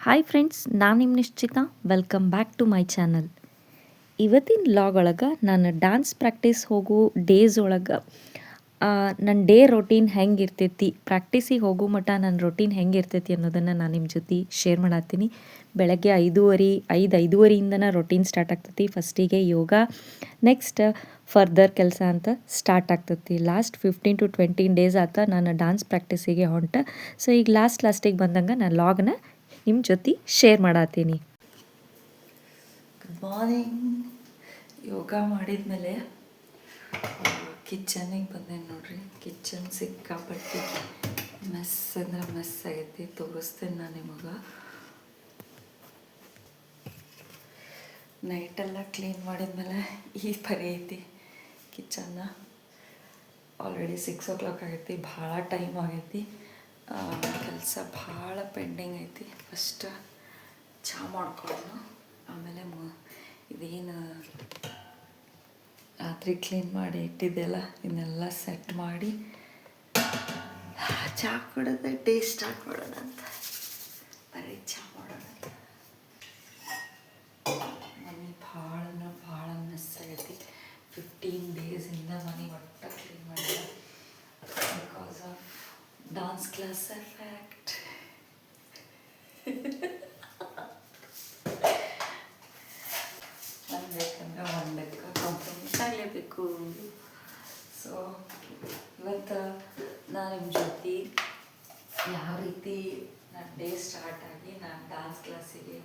Hi friends, ನಾನು ನಿಮ್ಮ ನಿಶ್ಚಿತ. Welcome back to my channel. ಇವತ್ತಿನ ವ್ಲಾಗ್ ಒಳಗೆ ನಾನು ಡ್ಯಾನ್ಸ್ ಪ್ರಾಕ್ಟೀಸ್ ಹೋಗೋ ಡೇಸ್ ಒಳಗೆ ನನ್ನ ಡೇ ರೊಟೀನ್ ಹೆಂಗೆ ಇರ್ತೈತಿ, ಪ್ರಾಕ್ಟೀಸಿಗೆ ಹೋಗೋ ಮಟ್ಟ ನನ್ನ ರೊಟೀನ್ ಹೆಂಗೆ ಇರ್ತೈತಿ ಅನ್ನೋದನ್ನು ನಾನು ನಿಮ್ಮ ಜೊತೆ ಶೇರ್ ಮಾಡತ್ತೀನಿ. ಬೆಳಗ್ಗೆ 5:30ಇಂದನೇ ರೊಟೀನ್ ಸ್ಟಾರ್ಟ್ ಆಗ್ತೈತಿ. ಫಸ್ಟಿಗೆ ಯೋಗ, ನೆಕ್ಸ್ಟ್ ಫರ್ದರ್ ಕೆಲಸ ಅಂತ ಸ್ಟಾರ್ಟ್ ಆಗ್ತೈತಿ. ಲಾಸ್ಟ್ 15 to 20 ಡೇಸ್ ಆತ ನಾನು ಡ್ಯಾನ್ಸ್ ಪ್ರಾಕ್ಟೀಸಿಗೆ ಹೊಂಟೆ. ಸೊ ಈಗ ಲಾಸ್ಟಿಗೆ ಬಂದಂಗೆ ನಾನು ಲಾಗ್ನ ನಿಮ್ಮ ಜೊತೆ ಶೇರ್ ಮಾಡತ್ತೀನಿ. Good morning. ಯೋಗ ಮಾಡಿದ್ಮೇಲೆ ಕಿಚನಿಗೆ ಬಂದೇನೆ ನೋಡ್ರಿ. ಕಿಚನ್ ಸಿಕ್ಕಾಪಟ್ಟಿ ಮೆಸ್ ಅಂದ್ರೆ ಮೆಸ್ ಆಗೈತಿ. ತೋರಿಸ್ತೇನೆ ನಾನು ನಿಮಗೆ. ನೈಟೆಲ್ಲ ಕ್ಲೀನ್ ಮಾಡಿದ್ಮೇಲೆ ಈ ಪರಿ ಐತಿ ಕಿಚನ್ನ. ಆಲ್ರೆಡಿ 6 o'clock ಆಗೈತಿ. ಭಾಳ ಟೈಮ್ ಆಗೈತಿ. ಕೆಲಸ ಭಾಳ ಪೆಂಡಿಂಗ್ ಐತಿ. ಫಸ್ಟ್ ಚಹಾ ಮಾಡ್ಕೊಳ್ಳೋಣ, ಆಮೇಲೆ ಇದೇನು ರಾತ್ರಿ ಕ್ಲೀನ್ ಮಾಡಿ ಇಟ್ಟಿದ್ದೆಲ್ಲ ಇದನ್ನೆಲ್ಲ ಸೆಟ್ ಮಾಡಿ ಚಹಾ ಕುಡಿದ್ರೆ ಡೇ ಸ್ಟಾರ್ಟ್ ಮಾಡೋಣ ಅಂತ. ಬರೀ ಚಹಾ ಮಾಡೋಣ. ಮನೆ ಭಾಳ ಮೆಸ್ ಆಗೈತಿ. 15 ಡೇಸಿಂದ ಮನೆ ಒಟ್ಟ ಕ್ಲೀನ್ ಮಾಡಿಲ್ಲ because of dance class effect. ಬೇಕಂದ್ರೆ ಒಂದಕ್ಕೆ ಕಾಂಪ್ರಮೈಸ್ ಆಗಲೇಬೇಕು. ಸೊ ಇವತ್ತು ನಾನು ನಿಮ್ಮ ಜೊತೆ ಯಾವ ರೀತಿ ನನ್ನ ಡೇ ಸ್ಟಾರ್ಟ್ ಆಗಿ ನಾನು ಡ್ಯಾನ್ಸ್ ಕ್ಲಾಸಿಗೆ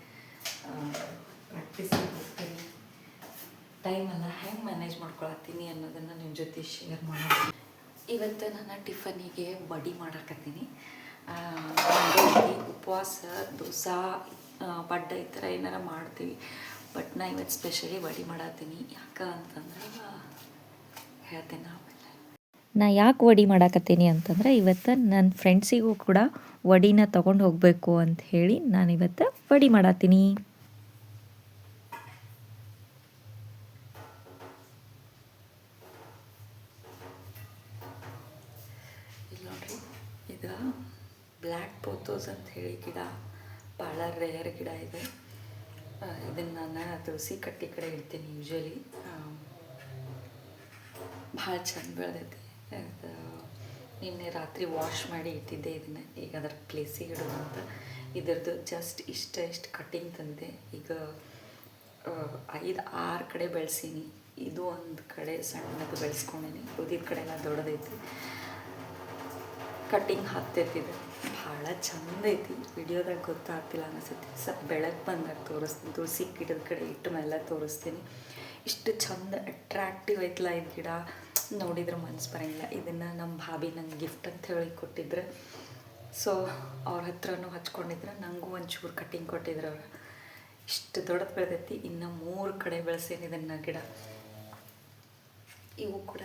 ಪ್ರಾಕ್ಟೀಸಿಗೆ ಹೋಗ್ತೀನಿ, ಟೈಮೆಲ್ಲ ಹೆಂಗೆ ಮ್ಯಾನೇಜ್ ಮಾಡ್ಕೊಳತ್ತೀನಿ ಅನ್ನೋದನ್ನು ನಿಮ್ಮ ಜೊತೆ ಶೇರ್ ಮಾಡ್ತೀನಿ. ಇವತ್ತು ನನ್ನ ಟಿಫನಿಗೆ ವಡಿ ಮಾಡಾಕತ್ತೀನಿ. ಉಪವಾಸ, ದೋಸೆ, ಪಡ್ಡ ಈ ಥರ ಏನಾರ ಮಾಡ್ತೀವಿ. ಬಟ್ ನಾ ಇವತ್ತು ಸ್ಪೆಷಲಿ ವಡಿ ಮಾಡತ್ತೀನಿ. ಯಾಕೆ ಅಂತಂದ್ರೆ ಹೇಳ್ತೇನೆ ಆಮೇಲೆ. ನಾ ಯಾಕೆ ವಡಿ ಮಾಡಾಕತ್ತೀನಿ ಅಂತಂದ್ರೆ, ಇವತ್ತು ನನ್ನ ಫ್ರೆಂಡ್ಸಿಗೂ ಕೂಡ ವಡಿನ ತೊಗೊಂಡು ಹೋಗಬೇಕು ಅಂತ ಹೇಳಿ ನಾನು ಇವತ್ತು ವಡಿ ಮಾಡತ್ತೀನಿ. ಇಲ್ಲಿ ನೋಡ್ರಿ, ಇದು ಬ್ಲ್ಯಾಕ್ ಪೋಥೋಸ್ ಅಂತ ಹೇಳಿ ಗಿಡ, ಭಾಳ ರೇರ್ ಗಿಡ ಇದೆ. ಇದನ್ನು ನಾನು ತುಳಸಿ ಕಟ್ಟಿ ಕಡೆ ಇಡ್ತೀನಿ ಯೂಶ್ವಲಿ. ಭಾಳ ಚಂದ ಬೆಳೆದೈತಿ. ನಿನ್ನೆ ರಾತ್ರಿ ವಾಶ್ ಮಾಡಿ ಇಟ್ಟಿದ್ದೆ ಇದನ್ನು. ಈಗ ಅದರ ಪ್ಲೇಸಿಗೆ ಇಡೋದಂತ ಇದರದ್ದು ಜಸ್ಟ್ ಇಷ್ಟು ಕಟ್ಟಿಂಗ್ ತಂದೆ. ಈಗ 5-6 ಕಡೆ ಬೆಳೆಸೀನಿ. ಇದು ಒಂದು ಕಡೆ ಸಣ್ಣದು ಬೆಳೆಸ್ಕೊಂಡೇನಿ. ಉಳಿದ ಕಡೆ ಎಲ್ಲ ದೊಡ್ಡದೈತಿ. ಕಟ್ಟಿಂಗ್ ಹತ್ತೈತಿದೆ. ಭಾಳ ಚಂದ ಐತಿ. ವಿಡಿಯೋದಾಗ ಗೊತ್ತಾಗ್ತಿಲ್ಲ ಅನಿಸುತ್ತೆ. ಸ್ವಲ್ಪ ಬೆಳಗ್ಗೆ ಬಂದಾಗ ತೋರಿಸ್ತೀನಿ. ತುಳಸಿ ಗಿಡದ ಕಡೆ ಇಟ್ಟು ಮೇಲೆ ತೋರಿಸ್ತೀನಿ. ಇಷ್ಟು ಚಂದ ಅಟ್ರಾಕ್ಟಿವ್ ಐತಲ್ಲ ಇದು ಗಿಡ. ನೋಡಿದ್ರೆ ಮನ್ಸು ಬರೋಂಗಿಲ್ಲ. ಇದನ್ನು ನಮ್ಮ ಭಾಬಿ ನಂಗೆ ಗಿಫ್ಟ್ ಅಂತ ಹೇಳಿ ಕೊಟ್ಟಿದ್ರು. ಸೊ ಅವ್ರ ಹತ್ರನೂ ಹಚ್ಕೊಂಡಿದ್ರೆ ನನಗೂ ಒಂಚೂರು ಕಟ್ಟಿಂಗ್ ಕೊಟ್ಟಿದ್ರು ಅವ್ರು. ಇಷ್ಟು ದೊಡ್ಡದು ಬೆಳೆದೈತಿ. ಇನ್ನು 3 ಕಡೆ ಬೆಳೆಸೇನಿ ಇದನ್ನು ಗಿಡ. ಇವು ಕೂಡ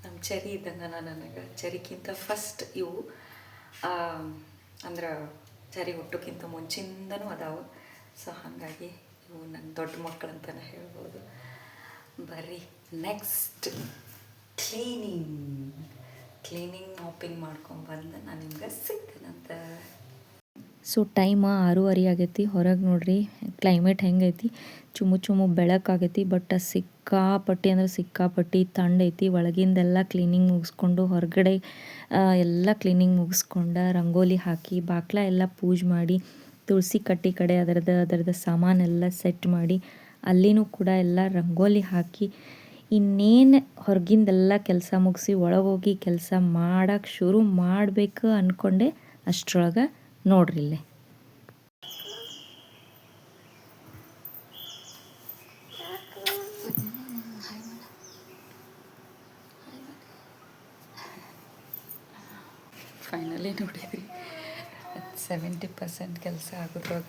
ನಮ್ಮ ಚೆರಿ ಇದ್ದಂಗೆ ನನಗೆ. ಚೆರಿಗಿಂತ ಫಸ್ಟ್ ಇವು ಅಂದ್ರೆ ಚೆರಿ ಹುಟ್ಟೋಕ್ಕಿಂತ ಮುಂಚಿಂದನೂ ಅದಾವೆ. ಸೊ ಹಾಗಾಗಿ ಇವು ನನ್ನ ದೊಡ್ಡ ಮಕ್ಕಳಂತಲೇ ಹೇಳ್ಬೋದು. ಬರ್ರಿ ನೆಕ್ಸ್ಟ್ ಕ್ಲೀನಿಂಗ್ ಮಾಪಿಂಗ್ ಮಾಡ್ಕೊಂಡ್ಬಂದು ನಾನು ನಿಮ್ಗೆ ಸಿಗ್ತೇನಂತ. ಸೊ ಟೈಮ್ 6:30 ಆಗೈತಿ. ಹೊರಗೆ ನೋಡ್ರಿ ಕ್ಲೈಮೇಟ್ ಹೆಂಗೈತಿ. ಚುಮು ಬೆಳಕಾಗೈತಿ. ಬಟ್ ಸಿಕ್ಕಾಪಟ್ಟಿ ತಂಡೈತಿ. ಒಳಗಿಂದೆಲ್ಲ ಕ್ಲೀನಿಂಗ್ ಮುಗಿಸ್ಕೊಂಡು, ಹೊರಗಡೆ ಎಲ್ಲ ಕ್ಲೀನಿಂಗ್ ಮುಗಿಸ್ಕೊಂಡು, ರಂಗೋಲಿ ಹಾಕಿ, ಬಾಕ್ಲ ಎಲ್ಲ ಪೂಜೆ ಮಾಡಿ, ತುಳಸಿ ಕಟ್ಟಿ ಕಡೆ ಅದರದ್ದು ಸಾಮಾನೆಲ್ಲ ಸೆಟ್ ಮಾಡಿ, ಅಲ್ಲಿನೂ ಕೂಡ ಎಲ್ಲ ರಂಗೋಲಿ ಹಾಕಿ, ಇನ್ನೇನು ಹೊರಗಿಂದೆಲ್ಲ ಕೆಲಸ ಮುಗಿಸಿ ಒಳಗೋಗಿ ಕೆಲಸ ಮಾಡೋಕ್ಕೆ ಶುರು ಮಾಡಬೇಕು ಅಂದ್ಕೊಂಡೆ. ಅಷ್ಟರೊಳಗೆ ನೋಡ್ರಿ ಇಲ್ಲೇ ಫೈನಲಿ ನೋಡಿದ್ರಿ 70% ಕೆಲಸ ಆಗೋದ್ರಾಗ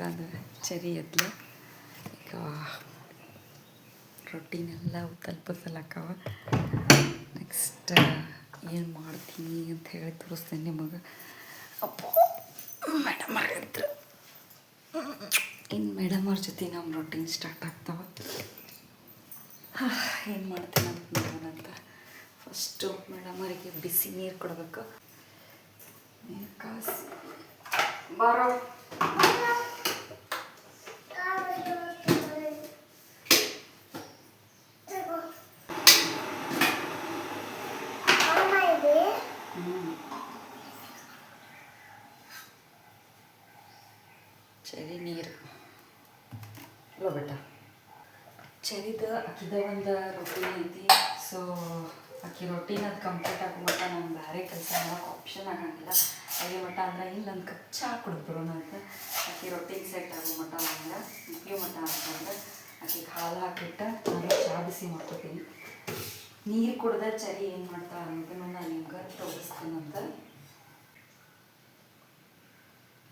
ಚೆರಿ ಎದ್ಲು. ಈಗ ರೊಟ್ಟಿನೆಲ್ಲ ತಲುಪಿಸಲಾಕವ. ನೆಕ್ಸ್ಟ್ ಏನು ಮಾಡ್ತೀನಿ ಅಂತ ಹೇಳಿ ತೋರಿಸ್ತೇನೆ ನಿಮಗೆ. ಅಪ್ಪೋ ಮೇಡಮ್ ಅವ್ರಿದ್ರು. ಇನ್ನು ಮೇಡಮ್ ಅವ್ರ ಜೊತೆ ನಮ್ಮ ರೊಟೀನ್ ಸ್ಟಾರ್ಟ್ ಆಗ್ತಾವೆ. ಏನು ಮಾಡ್ತೀನಿ ಅಂತ ನೋಡೋಣಂತ. ಫಸ್ಟು ಮೇಡಮ್ ಅವರಿಗೆ ಬಿಸಿ ನೀರು ಕೊಡಬೇಕು. ನೀರು ಕಾಸಿ ಬಾರೋ ಚೆರಿ ನೀರು ಅಲ್ಲ ಬೇಟ ಚೆರಿದ ಅಕ್ಕಿದ ಒಂದು ರೊಟ್ಟಿ ಐತಿ. ಸೊ ಅಕ್ಕಿ ರೊಟ್ಟಿನ ಅದು ಕಂಪ್ಲೀಟ್ ಆಗೋ ಮಟ್ಟ ನಾನು ಬೇರೆ ಕೆಲಸ ಮಾಡೋಕೆ ಆಪ್ಷನ್ ಆಗಂಗಿಲ್ಲ. ಅದೇ ಮಟ್ಟ ಅಂದ್ರೆ ಇಲ್ಲಿ ಒಂದು ಕಪ್ ಚಹಾ ಕುಡಿದ್ಬಿಡೋಣ ಅಂತ. ಅಕ್ಕಿ ರೊಟ್ಟಿಗೆ ಸೆಟ್ ಆಗೋ ಮಟ್ಟ ಅಂದ್ರೆ ಮುಗಿಯೋ ಮಟ್ಟ ಅಂತಂದ್ರೆ ಅಕ್ಕಿಗೆ ಹಾಲು ಹಾಕಿಟ್ಟು ನಾನು ಚಹಾ ಬಿಸಿ ಮಾಡ್ಕೊತೀನಿ. ನೀರು ಕುಡ್ದ ಚರಿ ಏನು ಮಾಡ್ತಾಳೆ ಅನ್ನೋದನ್ನು ನಾನು ನಿಮ್ಗೆ ತೋರಿಸ್ತೀನಂತ.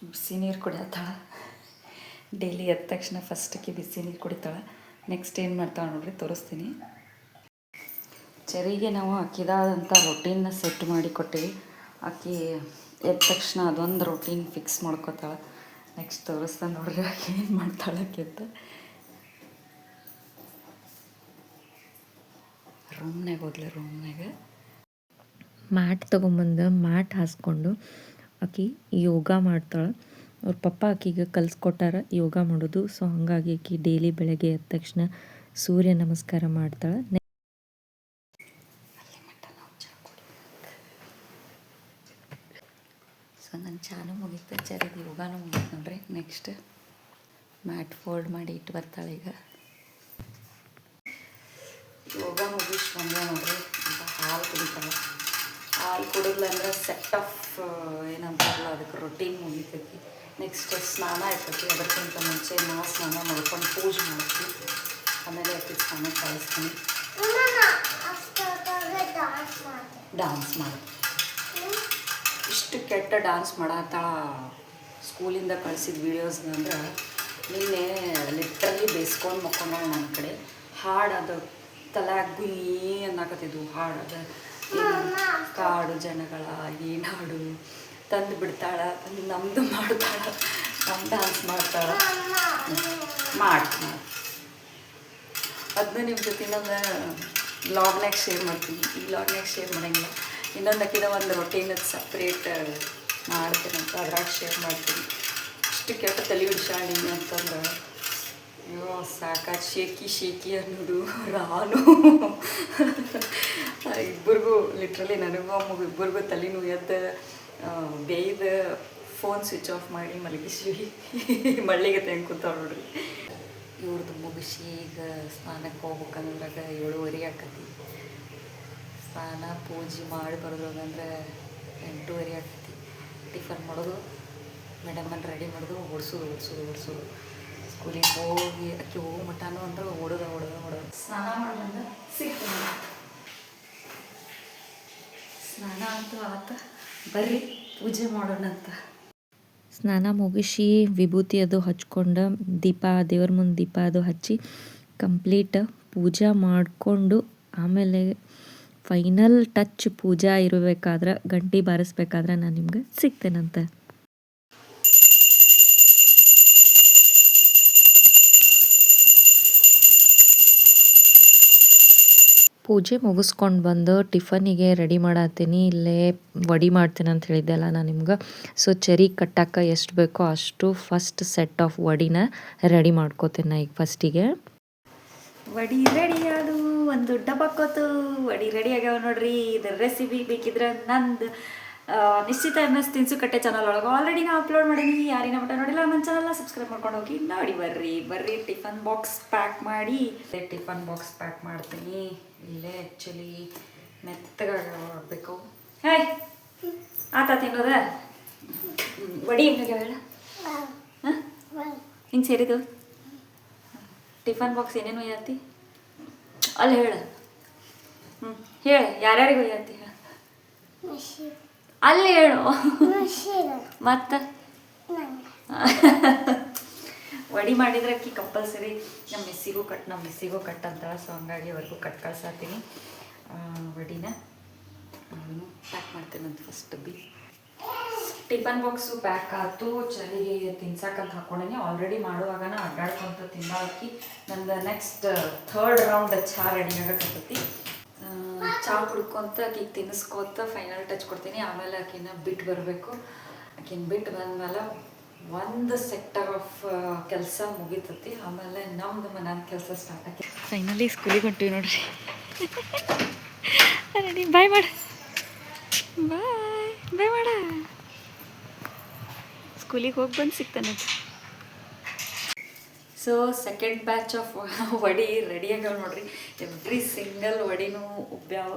ಬಿಸಿ ನೀರು ಕುಡಿಯತ್ತಾಳೆ ಡೈಲಿ ಎದ್ದ ತಕ್ಷಣ ಫಸ್ಟಿಗೆ ಬಿಸಿ ನೀರು ಕುಡಿತಾಳೆ. ನೆಕ್ಸ್ಟ್ ಏನು ಮಾಡ್ತಾಳೆ ನೋಡ್ರಿ ತೋರಿಸ್ತೀನಿ. ಚರಿಗೆ ನಾವು ಅಕ್ಕಿದಾದಂಥ ರೊಟೀನ್ನ ಸೆಟ್ ಮಾಡಿ ಕೊಟ್ಟಿವಿ. ಅಕ್ಕಿ ಎದ್ದ ತಕ್ಷಣ ಅದೊಂದು ರೊಟೀನ್ ಫಿಕ್ಸ್ ಮಾಡ್ಕೊತಾಳೆ. ನೆಕ್ಸ್ಟ್ ತೋರಿಸ್ತಾನೆ ನೋಡ್ರಿ ಆಕೆ ಏನು ಮಾಡ್ತಾಳೆ ಅಂತ. ರೂಮ್ನಾಗ ಹೋದ್ಲೆ ರೂಮ್ನಾಗ ಮ್ಯಾಟ್ ತೊಗೊಂಬಂದು ಮ್ಯಾಟ್ ಹಾಸ್ಕೊಂಡು ಆಕಿ ಯೋಗ ಮಾಡ್ತಾಳೆ. ಅವ್ರ ಪಪ್ಪ ಆಕಿಗೆ ಕಲಿಸ್ಕೊಟ್ಟಾರ ಯೋಗ ಮಾಡೋದು. ಸೊ ಹಾಗಾಗಿ ಆಕಿ ಡೈಲಿ ಬೆಳಗ್ಗೆ ಎದ್ದ ತಕ್ಷಣ ಸೂರ್ಯ ನಮಸ್ಕಾರ ಮಾಡ್ತಾಳೆ. ಸೊ ನನ್ನ ಚಾನು ಮುಗೀತು, ಚರಿದು ಯೋಗಾನು ಮುಗೀತು ನೋಡ್ರಿ. ನೆಕ್ಸ್ಟ್ ಮ್ಯಾಟ್ ಫೋಲ್ಡ್ ಮಾಡಿ ಇಟ್ಟು ಬರ್ತಾಳೆ. ಈಗ ಯೋಗ ಮುಗಿಸಿ ಬಂದ ನೋಡ್ರಿ. ಈಗ ಹಾಲು ಕುಡಿತಾಳೆ. ಹಾಲು ಕುಡಿದ್ಲಂದ್ರೆ ಸೆಟ್ ಆಫ್ ಏನಂತಾರಲ್ಲ ಅದಕ್ಕೆ ರೊಟೀನ್ ಮುಗಿತೈತಿ. ನೆಕ್ಸ್ಟ್ ಸ್ನಾನ ಇರ್ತೈತಿ. ಅದಕ್ಕಿಂತ ಮುಂಚೆ ನಾ ಸ್ನಾನ ಮಾಡ್ಕೊಂಡು ಪೂಜೆ ಮಾಡ್ತೀವಿ. ಆಮೇಲೆ ಅದಕ್ಕೆ ಸ್ನಾನ ಕಳಿಸ್ತೀನಿ. ಡ್ಯಾನ್ಸ್ ಮಾಡಿ ಇಷ್ಟು ಕೆಟ್ಟ ಡ್ಯಾನ್ಸ್ ಮಾಡತ್ತಾಳ. ಸ್ಕೂಲಿಂದ ಕಳಿಸಿದ ವೀಡಿಯೋಸ್ನ ಅಂದ್ರೆ ನಿನ್ನೆ ಲಿಟ್ರಲಿ ಬೇಯಿಸ್ಕೊಂಡು ಮಕ್ಕೊಂಡಾಳ ನನ್ನ ಕಡೆ. ಹಾಡು ಅದು ತಲೆಯಾಗ ಗುಯಿ ಅನ್ನಕತ್ತಿದ್ವು. ಹಾಡು ಅದು ಕಾಡು ಜನಗಳ ಏನು ಹಾಡು ತಂದು ಬಿಡ್ತಾಳೆ. ನಮ್ಮದು ಮಾಡ್ತಾಳೆ, ನಮ್ಮ ಡ್ಯಾನ್ಸ್ ಮಾಡ್ತಾಳೆ. ಮಾಡ್ತೀನಿ ಅದನ್ನ ನಿಮ್ಮ ಜೊತೆ ಇನ್ನೊಂದು ವ್ಲಾಗ್ನಾಗ ಶೇರ್ ಮಾಡ್ತೀನಿ. ಈ ವ್ಲಾಗ್ನಾಗ ಶೇರ್ ಮಾಡೋಂಗಿಲ್ಲ. ಇನ್ನೊಂದು ಅಕ್ಕಿದ ಒಂದು ರೊಟೀನದು ಸಪ್ರೇಟ್ ಮಾಡ್ತೀನಂತ ಅದ್ರಾಗ ಶೇರ್ ಮಾಡ್ತೀನಿ. ಇಷ್ಟು ಕೆಟ್ಟ ತಲೆ ಹಿಡ್ಸಾಣಿ ಅಂತಂದ್ರೆ ಅಯ್ಯೋ ಸಾಕಾಗಿ ಶೇಕಿ ಅನ್ನೋದು ರಾನು ಇಬ್ಬರಿಗೂ ಲಿಟ್ರಲಿ ನನಗೂ ಅಮ್ಮಗೂ ಇಬ್ಬರಿಗೂ ತಲೆನೂ ಎದ್ದು ಬೇಯ್ದು ಫೋನ್ ಸ್ವಿಚ್ ಆಫ್ ಮಾಡಿ ಮಲಗಿಸಿವಿ. ಮಳ್ಳಿಗೆ ತೆಂಗೆ ಕೂತಾವ ನೋಡ್ರಿ. ಇವ್ರದ್ದು ಮುಗಿಸಿ ಈಗ ಸ್ನಾನಕ್ಕೆ ಹೋಗ್ಬೇಕಂದ್ರಾಗ 7:30 ಆಕತಿ. ಸ್ನಾನ ಪೂಜೆ ಮಾಡಿ ಬರೋದಂದ್ರೆ 8:30 ಆಕತಿ. ಟಿಫನ್ ಮಾಡೋದು, ಮೇಡಮನ್ನು ರೆಡಿ ಮಾಡೋದು, ಓಡಿಸೋದು ಸ್ಕೂಲಿಗೆ ಹೋಗಿ ಅಕ್ಕಿ ಹೋಗೋ ಮಟನೂ ಅಂದ್ರೆ ಓಡೋದು. ಸ್ನಾನ ಮಾಡೋದಂದ್ರೆ ಸಿಗ್ತದೆ. ಸ್ನಾನ ಅಂತೂ ಆತ, ಬರ್ರಿ ಪೂಜೆ ಮಾಡೋಣಂತ. ಸ್ನಾನ ಮುಗಿಸಿ ವಿಭೂತಿ ಅದು ಹಚ್ಕೊಂಡು ದೇವ್ರ ಮುಂದೆ ದೀಪ ಅದು ಹಚ್ಚಿ ಕಂಪ್ಲೀಟ್ ಪೂಜೆ ಮಾಡಿಕೊಂಡು ಆಮೇಲೆ ಫೈನಲ್ ಟಚ್ ಪೂಜಾ ಇರಬೇಕಾದ್ರೆ ಗಂಟೆ ಬಾರಿಸ್ಬೇಕಾದ್ರೆ ನಾನು ನಿಮ್ಗೆ ಸಿಗ್ತೇನಂತ. ಪೂಜೆ ಮುಗಿಸ್ಕೊಂಡು ಬಂದು ಟಿಫನಿಗೆ ರೆಡಿ ಮಾಡತ್ತೀನಿ. ಇಲ್ಲೇ ವಡಿ ಮಾಡ್ತೀನಿ ಅಂತ ಹೇಳಿದ್ದೆ ಅಲ್ಲ ನಾನು ನಿಮ್ಗೆ. ಸೊ ಚರಿ ಕಟ್ಟಕ್ಕೆ ಎಷ್ಟು ಬೇಕೋ ಅಷ್ಟು ಫಸ್ಟ್ ಸೆಟ್ ಆಫ್ ವಡಿನ ರೆಡಿ ಮಾಡ್ಕೋತೀನಿ ನಾ ಈಗ ಫಸ್ಟಿಗೆ. ವಡಿ ರೆಡಿ ಅದು ಒಂದು ಡಬ್ಬಕ್ಕೋತು ವಡಿ ರೆಡಿ ಆಗ್ಯಾವ ನೋಡ್ರಿ. ಇದ್ರ ರೆಸಿಪಿ ಬೇಕಿದ್ರೆ ನಂದು ನಿಶ್ಚಿತ MS ತಿನಿಸುಕಟ್ಟೆ ಚಾನಲ್ ಒಳಗೆ ಆಲ್ರೆಡಿ ನಾ ಅಪ್ಲೋಡ್ ಮಾಡೀನಿ. ಯಾರಿನ ಮಟ್ಟ ನೋಡಿಲ್ಲ ನನ್ನ ಚಾನಲ್ನ ಸಬ್ಸ್ಕ್ರೈಬ್ ಮಾಡ್ಕೊಂಡು ಹೋಗಿ ನೋಡಿ ಬರ್ರಿ. ಟಿಫನ್ ಬಾಕ್ಸ್ ಪ್ಯಾಕ್ ಮಾಡಿ ಟಿಫನ್ ಬಾಕ್ಸ್ ಪ್ಯಾಕ್ ಮಾಡ್ತೀನಿ. ಇಲ್ಲೇ ಆ್ಯಕ್ಚುಲಿ ಮೆತ್ತಗಾಗಬೇಕು. ಹಾಯ್ ಆತ ತಿನ್ನೋದ ವಡಿ ಹೆಂಗಾಗ್ಯಾವ ಹೇಳ. ಹಿಂಗೆ ಸೇರಿದು ಟಿಫನ್ ಬಾಕ್ಸ್ ಏನೇನು ಒಯ್ಯಾತಿ ಅಲ್ಲಿ ಹೇಳ. ಹೇಳ ಯಾರ್ಯಾರಿಗೆ ಒಯ್ಯಾತಿ ಅಲ್ಲಿ ಹೇಳು. ಮತ್ತು ವಡಿ ಮಾಡಿದ್ರೆ ಅಕ್ಕಿ ಕಂಪಲ್ಸರಿ ನಮ್ಮ ಮಿಸ್ಸಿಗೂ ಕಟ್ ಅಂತಾಳೆ. ಸೊ ಹಂಗಾಗಿ ಅವ್ರಿಗೂ ಕಟ್ ಕಳ್ಸಾತೀನಿ ವಡಿನ. ಪ್ಯಾಕ್ ಮಾಡ್ತೇನಂತ ಫಸ್ಟ್ ಟಿಫನ್ ಬಾಕ್ಸು ಪ್ಯಾಕ್ ಆಯ್ತು. ಚಳಿಗೆ ತಿನ್ಸಕ್ಕಂತ ಹಾಕ್ಕೊಂಡೀನಿ. ಆಲ್ರೆಡಿ ಮಾಡುವಾಗನ ಅಡ್ಡಾಡ್ಕೊಂತ ತಿನ್ನೋಕ್ಕಿ ನಂದು ನೆಕ್ಸ್ಟ್ 3rd ರೌಂಡ್ ಚಹಾ ರೆಡಿ ಆಗತ್ತೈತಿ. ಚಹಾ ಕುಡ್ಕೊತ ಆಕಿಗೆ ತಿನ್ನಿಸ್ಕೊತ ಫೈನಲ್ ಟಚ್ ಕೊಡ್ತೀನಿ. ಆಮೇಲೆ ಆಕಿನ ಬಿಟ್ಟು ಬರಬೇಕು. ಆಕಿನ ಬಿಟ್ಟು ಬಂದಮೇಲೆ ಒಂದು ಸೆಕ್ಟರ್ ಆಫ್ ಕೆಲಸ ಮುಗಿತೈತಿ. ಆಮೇಲೆ ನಮ್ದು ಮನೆಯ ಕೆಲಸ ಸ್ಟಾರ್ಟ್ ಆಗಿ ಫೈನಲಿ ಸ್ಕೂಲಿಗೆ ಹೊಂಟಿವಿ ನೋಡ್ರಿ. ರೆಡಿ ಬಾಯ್ ಮಾಡ ಸ್ಕೂಲಿಗೆ ಹೋಗಿ ಬಂದು ಸಿಗ್ತಾನೆ. ಸೊ ಸೆಕೆಂಡ್ ಬ್ಯಾಚ್ ಆಫ್ ವಡಿ ರೆಡಿ ಆಗ್ಯಾವ ನೋಡ್ರಿ. Every single ವಡಿನೂ ಉಬ್ಬ್ಯಾವ.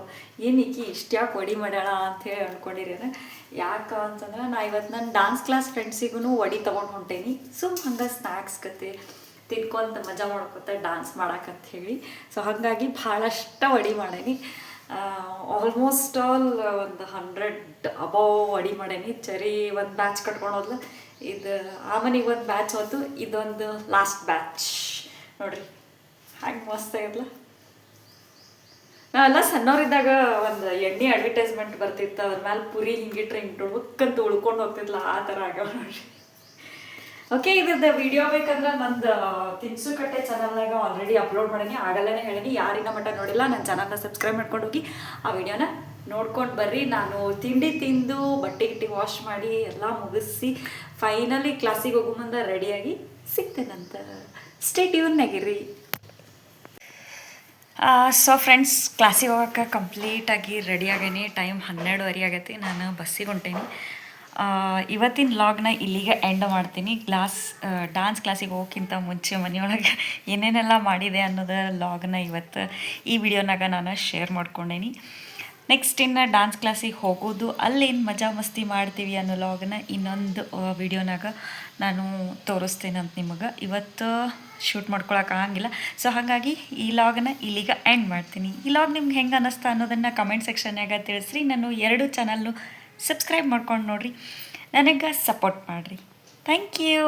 ಏನೀಕಿ ಇಷ್ಟ್ಯಾಕೆ ವಡಿ ಮಾಡ್ಯಾಳ ಅಂಥೇಳಿ ಅಂದ್ಕೊಂಡಿರೇನ. ಯಾಕೆ ಅಂತಂದ್ರೆ ನಾ ಇವತ್ತು ನನ್ನ ಡಾನ್ಸ್ ಕ್ಲಾಸ್ ಫ್ರೆಂಡ್ಸಿಗೂ ವಡಿ ತೊಗೊಂಡು ಹೊಂಟೇನಿ. ಹಂಗೆ ಸ್ನ್ಯಾಕ್ಸ್ ಕತೆ ತಿನ್ಕೊಂತ ಮಜಾ ಮಾಡ್ಕೊತ ಡ್ಯಾನ್ಸ್ ಮಾಡಾಕಂತ ಹೇಳಿ. ಸೊ ಹಾಗಾಗಿ ಭಾಳಷ್ಟು ವಡಿ ಮಾಡೇನಿ. ಆಲ್ಮೋಸ್ಟ್ ಆಲ್ ಒಂದು 100 ಅಬೌವ್ ವಡಿ ಮಾಡೇನಿ. ಚರಿ ಒಂದು ಬ್ಯಾಚ್ ಕಟ್ಕೊಂಡು ಹೋದ್ಲು. ಇದು ಆಮನಿಗೆ ಒಂದು ಬ್ಯಾಚ್ ಹೋಯ್ತು, ಇದೊಂದು ಲಾಸ್ಟ್ ಬ್ಯಾಚ್ ನೋಡ್ರಿ. ಹಾಗೆ ಮಸ್ತ್ ಆಗಿರಲ್ಲ. ನಾವೆಲ್ಲ ಸಣ್ಣವರಿದ್ದಾಗ ಒಂದು ಎಣ್ಣೆ ಅಡ್ವರ್ಟೈಸ್ಮೆಂಟ್ ಬರ್ತಿತ್ತು, ಅದ್ರ ಮೇಲೆ ಪುರಿ ಹಿಂಗಿಟ್ರೆ ಹಿಂಗೆ ಟುಳ್ಕಂತ ಉಳ್ಕೊಂಡು ಹೋಗ್ತಿದ್ಲ, ಆ ಥರ ಆಗ್ಯಾವ ನೋಡ್ರಿ. ಓಕೆ, ಇದ್ರದ್ದು ವಿಡಿಯೋ ಬೇಕಂದ್ರೆ ನಂದು ತಿನ್ಸು ಕಟ್ಟೆ ಚಾನಲ್ನಾಗ ಆಲ್ರೆಡಿ ಅಪ್ಲೋಡ್ ಮಾಡೀನಿ. ಆಗಲ್ಲೇ ಹೇಳೀನಿ, ಯಾರಿನ ಮಟ್ಟ ನೋಡಿಲ್ಲ ನನ್ನ ಚಾನಲ್ನ ಸಬ್ಸ್ಕ್ರೈಬ್ ಮಾಡ್ಕೊಂಡು ಹೋಗಿ ಆ ವಿಡಿಯೋನ ನೋಡ್ಕೊಂಡು ಬರ್ರಿ. ನಾನು ತಿಂಡಿ ತಿಂದು ಬಟ್ಟೆ ಗಿಟ್ಟಿ ವಾಶ್ ಮಾಡಿ ಎಲ್ಲ ಮುಗಿಸಿ ಫೈನಲಿ ಕ್ಲಾಸಿಗೆ ಹೋಗೋ ಮುಂದೆ ರೆಡಿಯಾಗಿ ಸಿಗ್ತೇನಂತ. ಸ್ಟೇ ಟ್ಯೂನ್ನಾಗಿರ್ರಿ. ಸೊ ಫ್ರೆಂಡ್ಸ್, ಕ್ಲಾಸಿಗೆ ಹೋಗೋಕೆ ಕಂಪ್ಲೀಟಾಗಿ ರೆಡಿ ಆಗೇನಿ. ಟೈಮ್ 12:30 ಆಗೈತಿ. ನಾನು ಬಸ್ಸಿಗೆ ಹೊಂಟೇನಿ. ಇವತ್ತಿನ ಲಾಗ್ನ ಇಲ್ಲಿಗೆ ಎಂಡ್ ಮಾಡ್ತೀನಿ. ಡಾನ್ಸ್ ಕ್ಲಾಸಿಗೆ ಹೋಗೋಕ್ಕಿಂತ ಮುಂಚೆ ಮನೆಯೊಳಗೆ ಏನೇನೆಲ್ಲ ಮಾಡಿದೆ ಅನ್ನೋದು ಲಾಗ್ನ ಇವತ್ತು ಈ ವಿಡಿಯೋನಾಗ ನಾನು ಶೇರ್ ಮಾಡ್ಕೊಂಡೇನಿ. ನೆಕ್ಸ್ಟ್ ಇನ್ನು ಡಾನ್ಸ್ ಕ್ಲಾಸಿಗೆ ಹೋಗೋದು, ಅಲ್ಲೇನು ಮಜಾ ಮಸ್ತಿ ಮಾಡ್ತೀವಿ ಅನ್ನೋ ಲಾಗ್ನ ಇನ್ನೊಂದು ವಿಡಿಯೋನಾಗ ನಾನು ತೋರಿಸ್ತೇನಂತ ನಿಮಗೆ. ಇವತ್ತು ಶೂಟ್ ಮಾಡ್ಕೊಳಕ್ಕೆ ಆಗಂಗಿಲ್ಲ. ಸೊ ಹಾಗಾಗಿ ಈ ಲಾಗನ್ನ ಇಲ್ಲಿಗೆ ಎಂಡ್ ಮಾಡ್ತೀನಿ. ಈ ಲಾಗ್ ನಿಮ್ಗೆ ಹೆಂಗೆ ಅನ್ನಿಸ್ತಾ ಅನ್ನೋದನ್ನು ಕಮೆಂಟ್ ಸೆಕ್ಷನ್ಯಾಗ ತಿಳಿಸ್ರಿ. ನಾನು 2 ಚಾನಲ್ನು ಸಬ್ಸ್ಕ್ರೈಬ್ ಮಾಡ್ಕೊಂಡು ನೋಡಿರಿ, ನನಗೆ ಸಪೋರ್ಟ್ ಮಾಡಿರಿ. Thank you.